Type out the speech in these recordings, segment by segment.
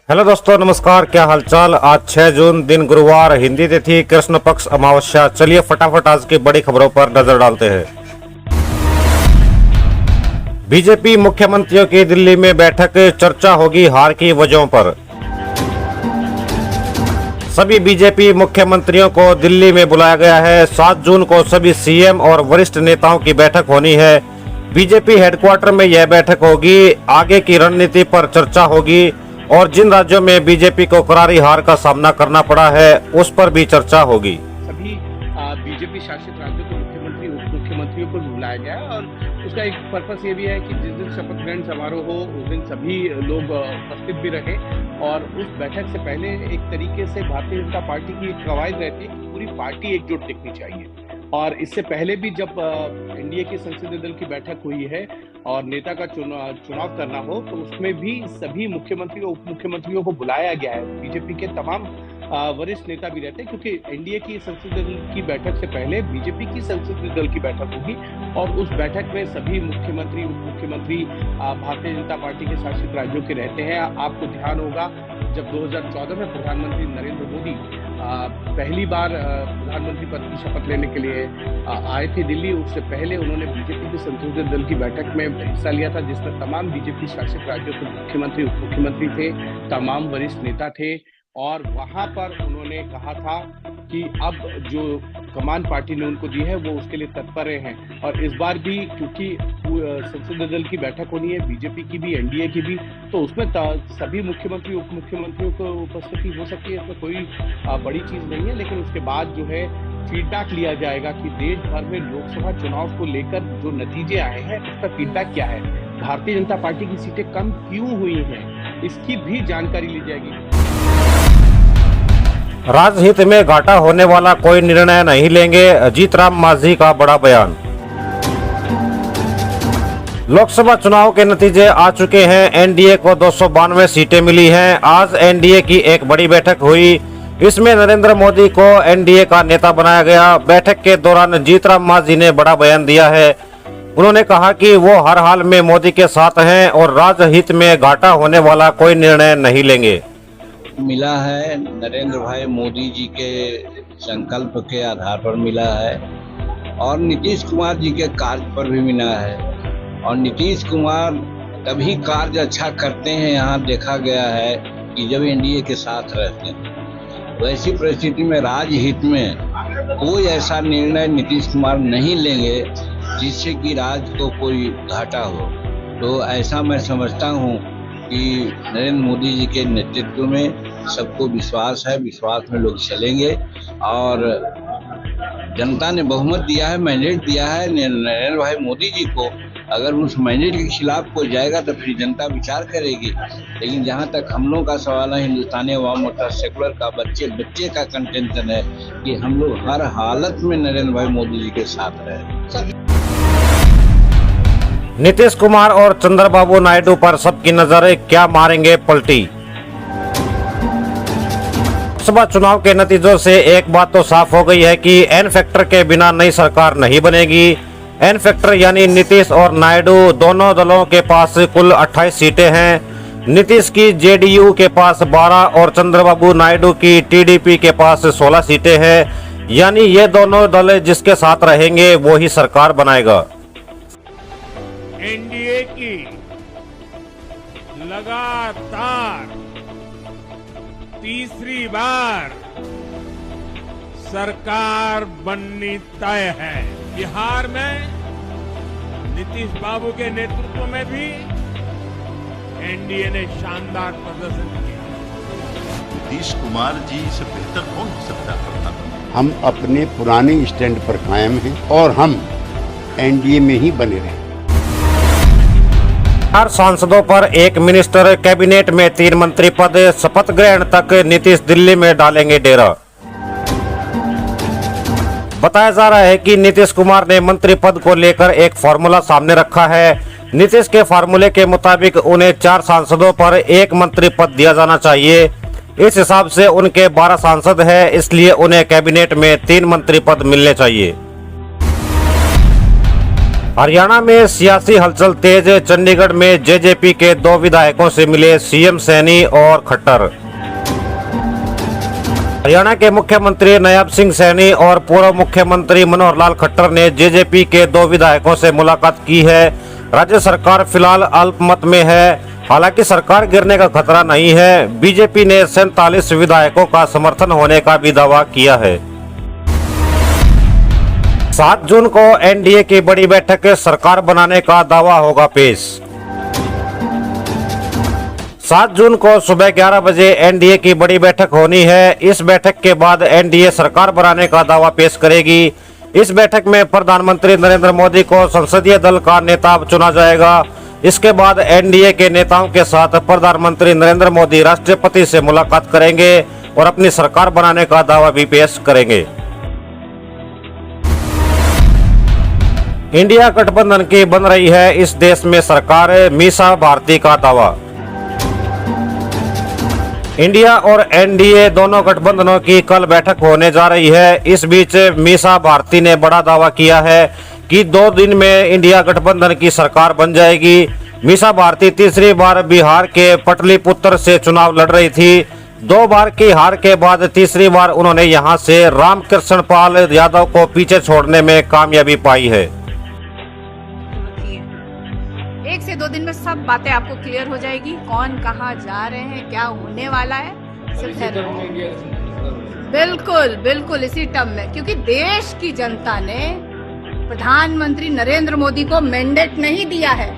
Hello दोस्तों, नमस्कार। क्या हालचाल। आज 6 जून दिन गुरुवार, हिंदी तिथि कृष्ण पक्ष अमावस्या। चलिए फटाफट आज की बड़ी खबरों पर नजर डालते हैं। बीजेपी मुख्यमंत्रियों की दिल्ली में बैठक, चर्चा होगी हार की वजहों पर। सभी बीजेपी मुख्यमंत्रियों को दिल्ली में बुलाया गया है। 7 जून को सभी सीएम और वरिष्ठ नेताओं की बैठक होनी है। बीजेपी हेडक्वार्टर में यह बैठक होगी। आगे की रणनीति पर चर्चा होगी और जिन राज्यों में बीजेपी को करारी हार का सामना करना पड़ा है उस पर भी चर्चा होगी। सभी बीजेपी शासित राज्यों के मुख्यमंत्री उप मुख्यमंत्रियों को बुलाया गया है और उसका एक पर्पस ये भी है कि जिस दिन शपथ ग्रहण समारोह हो उस दिन सभी लोग उपस्थित भी रहे। और उस बैठक से पहले एक तरीके से भारतीय जनता पार्टी की एक कवायद रहती है कि पूरी पार्टी एकजुट दिखनी चाहिए। और इससे पहले भी जब एनडीए की संसदीय दल की बैठक हुई है और नेता का चुनाव करना हो तो उसमें भी सभी मुख्यमंत्री और उप मुख्यमंत्रियों को बुलाया गया है। बीजेपी के तमाम वरिष्ठ नेता भी रहते हैं क्योंकि एनडीए की संसदीय दल की बैठक से पहले बीजेपी की संसदीय दल की बैठक होगी और उस बैठक में सभी मुख्यमंत्री उप मुख्यमंत्री भारतीय जनता पार्टी के शासित राज्यों के रहते हैं। आपको ध्यान होगा जब 2014 में प्रधानमंत्री नरेंद्र मोदी पहली बार प्रधानमंत्री पद की शपथ लेने के लिए आए थे दिल्ली, उससे पहले उन्होंने बीजेपी की संसदीय दल की बैठक में हिस्सा लिया था जिसमें तमाम बीजेपी शासित राज्यों के मुख्यमंत्री उप मुख्यमंत्री थे, तमाम वरिष्ठ नेता थे। और वहां पर उन्होंने कहा था कि अब जो कमान पार्टी ने उनको दी है वो उसके लिए तत्पर हैं। और इस बार भी क्योंकि संसदीय दल की बैठक होनी है, बीजेपी की भी एनडीए की भी, तो उसमें सभी मुख्यमंत्री उप मुख्यमंत्रियों को उपस्थिति हो सकती है। इसमें कोई बड़ी चीज नहीं है। लेकिन उसके बाद जो है फीडबैक लिया जाएगा कि देश भर में लोकसभा चुनाव को लेकर जो नतीजे आए हैं उसका फीडबैक क्या है, भारतीय जनता पार्टी की सीटें कम क्यों हुई हैं, इसकी भी जानकारी ली जाएगी। राजहित में घाटा होने वाला कोई निर्णय नहीं लेंगे, जीतराम मांझी का बड़ा बयान। लोकसभा चुनाव के नतीजे आ चुके हैं। एनडीए को 292 सीटें मिली हैं। आज एनडीए की एक बड़ी बैठक हुई। इसमें नरेंद्र मोदी को एनडीए का नेता बनाया गया। बैठक के दौरान जीतराम मांझी ने बड़ा बयान दिया है। उन्होंने कहा कि वो हर हाल में मोदी के साथ हैं और राजहित में घाटा होने वाला कोई निर्णय नहीं लेंगे। मिला है नरेंद्र भाई मोदी जी के संकल्प के आधार पर मिला है और नीतीश कुमार जी के कार्य पर भी मिला है। और नीतीश कुमार तभी कार्य अच्छा करते हैं, यहाँ देखा गया है कि जब एनडीए के साथ रहते हैं। वैसी परिस्थिति में राजहित में कोई ऐसा निर्णय नीतीश कुमार नहीं लेंगे जिससे कि राज्य को कोई घाटा हो। तो ऐसा मैं समझता हूँ कि नरेंद्र मोदी जी के नेतृत्व में सबको विश्वास है, विश्वास में लोग चलेंगे। और जनता ने बहुमत दिया है, मैंडेट दिया है नरेंद्र भाई मोदी जी को। अगर उस मैंडेट के खिलाफ कोई जाएगा तो फिर जनता विचार करेगी। लेकिन जहां तक हम लोग का सवाल है, हिंदुस्तानी अवाम मोर्चा सेकुलर का बच्चे का कंटेंशन है कि हम लोग हर हालत में नरेंद्र भाई मोदी जी के साथ रहे। नीतीश कुमार और चंद्रबाबू नायडू पर सबकी नजर, क्या मारेंगे पलटी। लोकसभा चुनाव के नतीजों से एक बात तो साफ हो गई है कि एन फैक्टर के बिना नई सरकार नहीं बनेगी। एन फैक्टर यानी नीतीश और नायडू दोनों दलों के पास कुल 28 सीटें हैं। नीतीश की जेडीयू के पास 12 और चंद्रबाबू नायडू की टीडीपी के पास 16 सीटें हैं। यानी ये दोनों दल जिसके साथ रहेंगे वो ही सरकार बनाएगा। एनडीए की लगातार तीसरी बार सरकार बननी तय है। बिहार में नीतीश बाबू के नेतृत्व में भी एनडीए ने शानदार प्रदर्शन किया। नीतीश कुमार जी से बेहतर कौन हो सकता है। हम अपने पुराने स्टैंड पर कायम हैं और हम एनडीए में ही बने रहें। 4 सांसदों पर 1 मिनिस्टर, कैबिनेट में 3 मंत्री पद, शपथ ग्रहण तक नीतीश दिल्ली में डालेंगे डेरा। बताया जा रहा है कि नीतीश कुमार ने मंत्री पद को लेकर एक फार्मूला सामने रखा है। नीतीश के फार्मूले के मुताबिक उन्हें 4 सांसदों पर 1 मंत्री पद दिया जाना चाहिए। इस हिसाब से उनके 12 सांसद हैं, इसलिए उन्हें कैबिनेट में 3 मंत्री पद मिलने चाहिए। हरियाणा में सियासी हलचल तेज। चंडीगढ़ में जेजेपी के 2 विधायकों से मिले सीएम सैनी और खट्टर। हरियाणा के मुख्यमंत्री नायब सिंह सैनी और पूर्व मुख्यमंत्री मनोहर लाल खट्टर ने जेजेपी के 2 विधायकों से मुलाकात की है। राज्य सरकार फिलहाल अल्पमत में है, हालांकि सरकार गिरने का खतरा नहीं है। बीजेपी ने 47 विधायकों का समर्थन होने का भी दावा किया है। 7 जून को एनडीए की बड़ी बैठक सरकार बनाने का दावा होगा पेश। 7 जून को सुबह 11 बजे एनडीए की बड़ी बैठक होनी है। इस बैठक के बाद एनडीए सरकार बनाने का दावा पेश करेगी। इस बैठक में प्रधानमंत्री नरेंद्र मोदी को संसदीय दल का नेता चुना जाएगा। इसके बाद एनडीए के नेताओं के साथ प्रधानमंत्री नरेंद्र मोदी राष्ट्रपति से मुलाकात करेंगे और अपनी सरकार बनाने का दावा भी पेश करेंगे। इंडिया गठबंधन की बन रही है इस देश में सरकार, मीसा भारती का दावा। इंडिया और एनडीए दोनों गठबंधनों की कल बैठक होने जा रही है। इस बीच मीसा भारती ने बड़ा दावा किया है कि 2 दिन में इंडिया गठबंधन की सरकार बन जाएगी। मीसा भारती तीसरी बार बिहार के पटलिपुत्र से चुनाव लड़ रही थी। 2 बार की हार के बाद तीसरी बार उन्होंने यहां से रामकृष्ण पाल यादव को पीछे छोड़ने में कामयाबी पाई है। 1 से 2 दिन में सब बातें आपको क्लियर हो जाएगी, कौन कहाँ जा रहे हैं, क्या होने वाला है, सिर्फ बिल्कुल बिल्कुल इसी टर्म में, क्योंकि देश की जनता ने प्रधानमंत्री नरेंद्र मोदी को मैंडेट नहीं दिया है।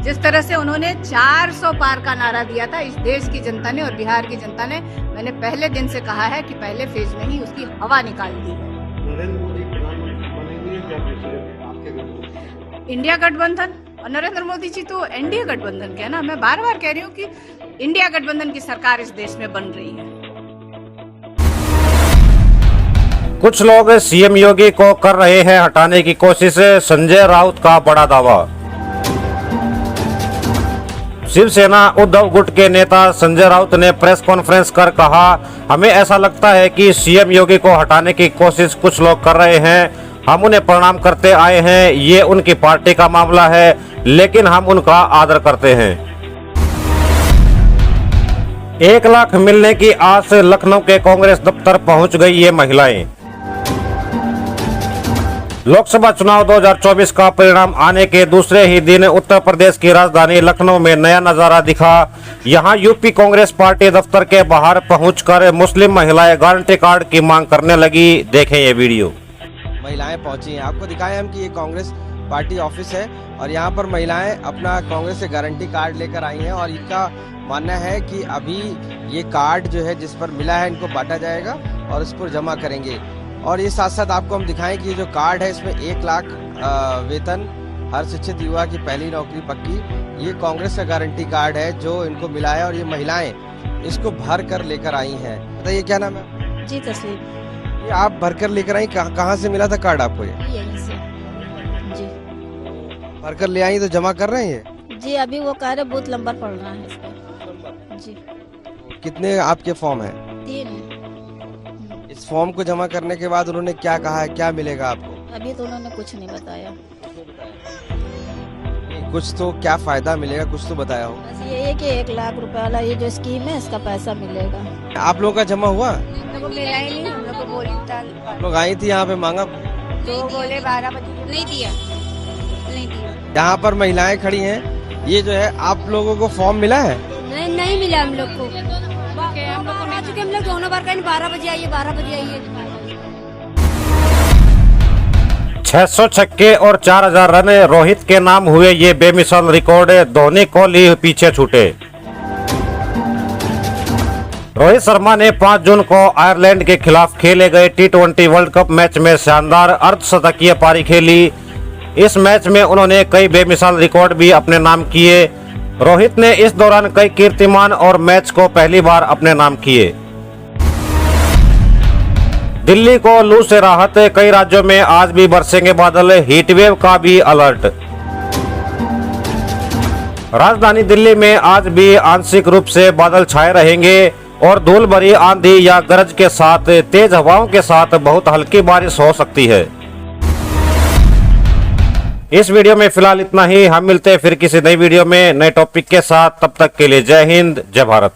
जिस तरह से उन्होंने 400 पार का नारा दिया था इस देश की जनता ने और बिहार की जनता ने, मैंने पहले दिन से कहा है कि पहले फेज में ही उसकी हवा निकाल दी है। इंडिया गठबंधन और नरेंद्र मोदी जी तो एनडीए गठबंधन के है ना। मैं बार बार कह रही हूँ कि इंडिया गठबंधन की सरकार इस देश में बन रही है। कुछ लोग सीएम योगी को कर रहे हैं हटाने की कोशिश, संजय राउत का बड़ा दावा। शिवसेना उद्धव गुट के नेता संजय राउत ने प्रेस कॉन्फ्रेंस कर कहा, हमें ऐसा लगता है कि सीएम योगी को हटाने की कोशिश कुछ लोग कर रहे हैं। हम उन्हें प्रणाम करते आए हैं, ये उनकी पार्टी का मामला है, लेकिन हम उनका आदर करते हैं। 1 लाख मिलने की आस, लखनऊ के कांग्रेस दफ्तर पहुंच गई ये महिलाएं। लोकसभा चुनाव 2024 का परिणाम आने के दूसरे ही दिन उत्तर प्रदेश की राजधानी लखनऊ में नया नजारा दिखा। यहां यूपी कांग्रेस पार्टी दफ्तर के बाहर पहुंचकर मुस्लिम महिलाएं गारंटी कार्ड की मांग करने लगी। देखें ये वीडियो। महिलाएं पहुंची हैं, आपको दिखाएं हम कि ये कांग्रेस पार्टी ऑफिस है और यहाँ पर महिलाएं अपना कांग्रेस से गारंटी कार्ड लेकर आई हैं और इनका मानना है कि अभी ये कार्ड जो है जिस पर मिला है इनको बांटा जाएगा और इस पर जमा करेंगे। और ये साथ साथ आपको हम दिखाएं कि ये जो कार्ड है इसमें 1 लाख वेतन, हर शिक्षित युवा की पहली नौकरी पक्की, ये कांग्रेस का गारंटी कार्ड है जो इनको मिला है और ये महिलाएं इसको भर कर लेकर आई हैं। बताइए क्या नाम है? जी तस्लीम। ये आप भर कर लेकर आई, कहाँ से मिला था कार्ड आपको? ये यहीं से जी भर कर ले आई तो जमा कर रहे हैं जी। अभी वो कह रहे बूथ नंबर पढ़ना है इसका जी। कितने आपके फॉर्म है? 3 है। इस फॉर्म को जमा करने के बाद उन्होंने क्या कहा है, क्या मिलेगा आपको? अभी तो उन्होंने कुछ नहीं बताया। कुछ तो क्या फायदा मिलेगा, कुछ तो बताया हो। बस ये है कि 1 लाख रुपए वाला ये जो स्कीम है इसका पैसा मिलेगा। आप लोगों का जमा हुआ? हम लोग को मिला ही नहीं, हम लोग को बोली आप लोग आई थी यहाँ पे मांगा तो बोले 12 बजे नहीं दिया, नहीं दिया। यहाँ पर महिलाएं खड़ी हैं, ये जो है आप लोगों को फॉर्म मिला है? नहीं मिला हम लोग को। हम लोग को आ चुके, हम लोग दोनों बार कहीं 12 बजे आइए, 12 बजे आइए। 600 छक्के और 4000 रन रोहित के नाम हुए ये बेमिसाल रिकॉर्ड, धोनी कोहली पीछे छूटे। रोहित शर्मा ने 5 जून को आयरलैंड के खिलाफ खेले गए T20 वर्ल्ड कप मैच में शानदार अर्धशतकीय पारी खेली। इस मैच में उन्होंने कई बेमिसाल रिकॉर्ड भी अपने नाम किए। रोहित ने इस दौरान कई कीर्तिमान और मैच को पहली बार अपने नाम किए। दिल्ली को लू से राहत, कई राज्यों में आज भी बरसेंगे बादल, हीटवेव का भी अलर्ट। राजधानी दिल्ली में आज भी आंशिक रूप से बादल छाए रहेंगे और धूल भरी आंधी या गरज के साथ तेज हवाओं के साथ बहुत हल्की बारिश हो सकती है। इस वीडियो में फिलहाल इतना ही। हम मिलते हैं फिर किसी नई वीडियो में नए टॉपिक के साथ। तब तक के लिए जय हिंद, जय भारत।